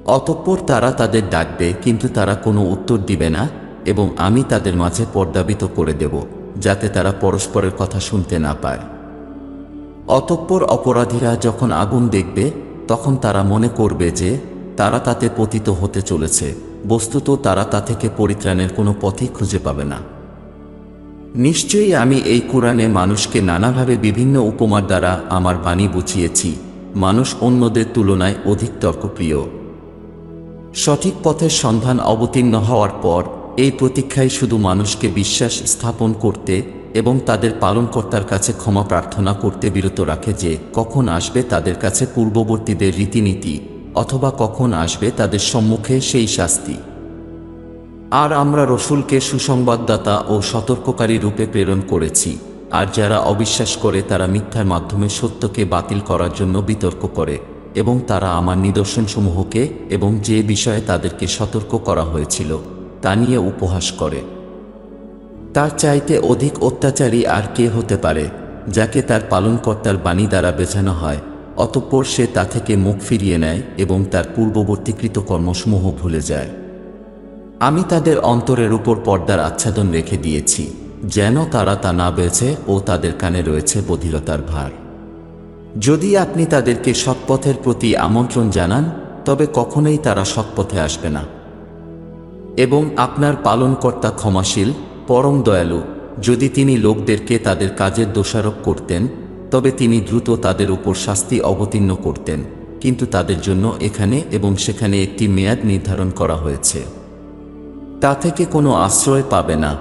অতঃপর তারা তাদের ডাকবে, কিন্তু তারা কোনো উত্তর দিবে না, এবং আমি তাদের মাঝে পর্দাবিত করে দেব, যাতে তারা পরস্পরের কথা শুনতে না পায়। অতঃপর অপরাধীরা যখন আগুন দেখবে তখন তারা মনে করবে যে তারা তাতে পতিত হতে চলেছে। বস্তুত তারা তা থেকে পরিত্রাণের কোনো পথই খুঁজে পাবে না। নিশ্চয়ই আমি এই কোরআনে মানুষকে নানাভাবে বিভিন্ন উপমার দ্বারা আমার বাণী বুঝিয়েছি। মানুষ অন্যদের তুলনায় অধিক তর্কপ্রিয়। সঠিক পথের সন্ধান অবতীর্ণ হওয়ার পর এই প্রতীক্ষাই শুধু মানুষকে বিশ্বাস স্থাপন করতে এবং তাদের পালনকর্তার কাছে ক্ষমা প্রার্থনা করতে বিরত রাখে যে কখন আসবে তাদের কাছে পূর্ববর্তীদের রীতিনীতি, অথবা কখন আসবে তাদের সম্মুখে সেই শাস্তি। আর আমরা রসূলকে সুসংবাদদাতা ও সতর্ককারী রূপে প্রেরণ করেছি। আর যারা অবিশ্বাস করে তারা মিথ্যার মাধ্যমে সত্যকে বাতিল করার জন্য বিতর্ক করে, এবং তারা আমার নিদর্শনসমূহকে এবং যে বিষয়ে তাদেরকে সতর্ক করা হয়েছিল তা নিয়ে উপহাস করে। তার চাইতে অধিক অত্যাচারী আর কে হতে পারে, যাকে তার পালনকর্তার বাণী দ্বারা বেছানো হয়, অতঃপর সে তা থেকে মুখ ফিরিয়ে নেয় এবং তার পূর্ববর্তী কৃতকর্মসমূহ ভুলে যায়। আমি তাদের অন্তরের উপর পর্দার আচ্ছাদন রেখে দিয়েছি, যেন তারা তা না বেছে, ও তাদের কানে রয়েছে বধিরতার ভার। যদি আপনি তাদেরকে সৎপথের প্রতি আমন্ত্রণ জানান, তবে কখনোই তারা সৎপথে আসবে না। এবং আপনার পালনকর্তা ক্ষমাশীল, পরম দয়ালু। যদি তিনি লোকদেরকে তাদের কাজের দোষারোপ করতেন, তবে তিনি দ্রুত তাদের উপর শাস্তি অবতীর্ণ করতেন, কিন্তু তাদের জন্য এখানে এবং সেখানে একটি মেয়াদ নির্ধারণ করা হয়েছে। তা থেকে কোনো আশ্রয় পাবে না।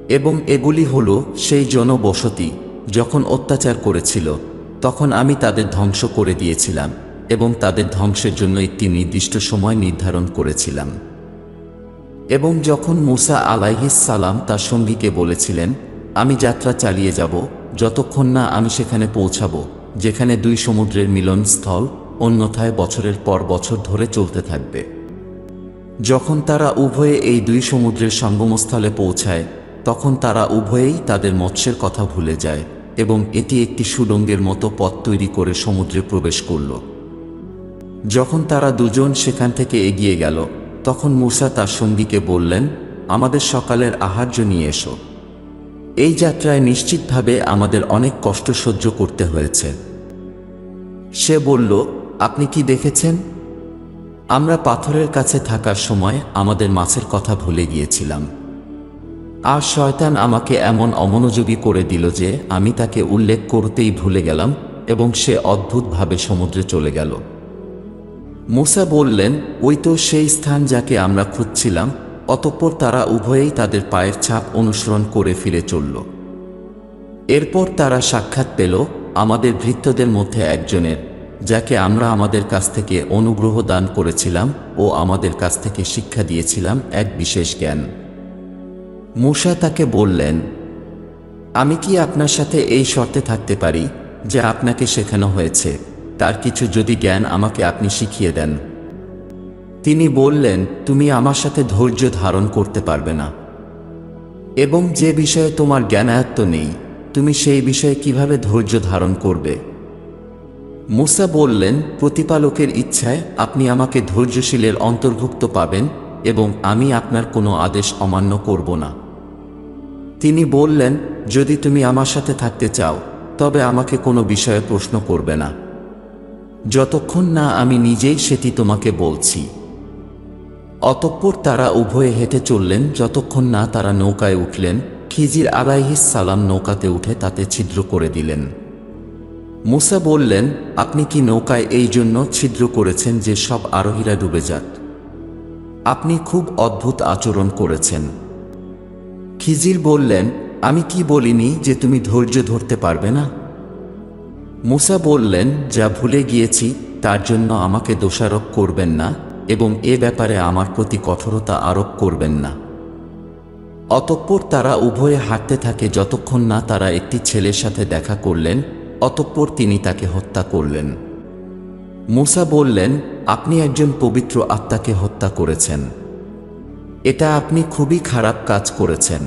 এবং এগুলি হল সেই জনবসতি যখন অত্যাচার করেছিল, তখন আমি তাদের ধ্বংস করে দিয়েছিলাম এবং তাদের ধ্বংসের জন্য একটি নির্দিষ্ট সময় নির্ধারণ করেছিলাম। এবং যখন মূসা আলাইহিস সালাম তার সঙ্গীকে বলেছিলেন, আমি যাত্রা চালিয়ে যাব যতক্ষণ না আমি সেখানে পৌঁছাব যেখানে দুই সমুদ্রের মিলনস্থল, অন্যথায় বছরের পর বছর ধরে চলতে থাকবে। যখন তারা উভয়ে এই দুই সমুদ্রের সঙ্গমস্থলে পৌঁছায় তখন তারা উভয়েই তাদের মৎস্যের কথা ভুলে যায় এবং এটি একটি সুড়ঙ্গের মতো পথ তৈরি করে সমুদ্রে প্রবেশ করল। যখন তারা দুজন সেখান থেকে এগিয়ে গেল তখন মূসা তার সঙ্গীকে বললেন, আমাদের সকালের আহার্য নিয়ে এসো। এই যাত্রায় নিশ্চিতভাবে আমাদের অনেক কষ্ট সহ্য করতে হয়েছে। সে বলল, আপনি কি দেখেছেন? আমরা পাথরের কাছে থাকার সময় আমাদের মাছের কথা ভুলে গিয়েছিলাম। আর শয়তান আমাকে এমন অমনোযোগী করে দিল যে আমি তাকে উল্লেখ করতেই ভুলে গেলাম এবং সে অদ্ভুতভাবে সমুদ্রে চলে গেল। মূসা বললেন, ওই তো সেই স্থান যাকে আমরা খুঁজছিলাম। অতঃপর তারা উভয়েই তাদের পায়ের ছাপ অনুসরণ করে ফিরে চলল। এরপর তারা সাক্ষাৎ পেল আমাদের ভৃত্যদের মধ্যে একজনের, যাকে আমরা আমাদের কাছ থেকে অনুগ্রহ দান করেছিলাম ও আমাদের কাছ থেকে শিক্ষা দিয়েছিলাম এক বিশেষ জ্ঞান। মূসা তাকে বললেন, আমি কি আপনার সাথে এই শর্তে থাকতে পারি যে আপনাকে শেখানো হয়েছে তার কিছু যদি জ্ঞান আমাকে আপনি শিখিয়ে দেন? তিনি বললেন, তুমি আমার সাথে ধৈর্য ধারণ করতে পারবে না, এবং যে বিষয়ে তোমার জ্ঞানায়ত্ত নেই তুমি সেই বিষয়ে কিভাবে ধৈর্য ধারণ করবে? মূসা বললেন, প্রতিপালকের ইচ্ছায় আপনি আমাকে ধৈর্যশীলের অন্তর্ভুক্ত পাবেন এবং আমি আপনার কোনো আদেশ অমান্য করব না। তিনি বললেন, যদি তুমি আমার সাথে থাকতে চাও তবে আমাকে কোনো বিষয়ে প্রশ্ন করবে না যতক্ষণ না আমি নিজেই সেটি তোমাকে বলছি। অতঃপর তারা উভয়ে হেঁটে চললেন যতক্ষণ না তারা নৌকায় উঠলেন। খিজির আলাইহিস সালাম নৌকাতে উঠে তাতে ছিদ্র করে দিলেন। মূসা বললেন, আপনি কি নৌকায় এই জন্য ছিদ্র করেছেন যে সব আরোহীরা ডুবে যাক? আপনি খুব অদ্ভুত আচরণ করেছেন। খিজির বললেন, আমি কি বলিনি যে তুমি ধৈর্য ধরতে পারবে না? মূসা বললেন, যা ভুলে গিয়েছি তার জন্য আমাকে দোষারোপ করবেন না এবং এ ব্যাপারে আমার প্রতি কঠোরতা আরোপ করবেন না। অতঃপর তারা উভয়ে হাঁটতে থাকে যতক্ষণ না তারা একটি ছেলের সাথে দেখা করলেন। অতঃপর তিনি তাকে হত্যা করলেন। মূসা বললেন, আপনি একজন পবিত্র আত্মাকে হত্যা করেছেন। এটা আপনি খুবই খারাপ কাজ করেছেন।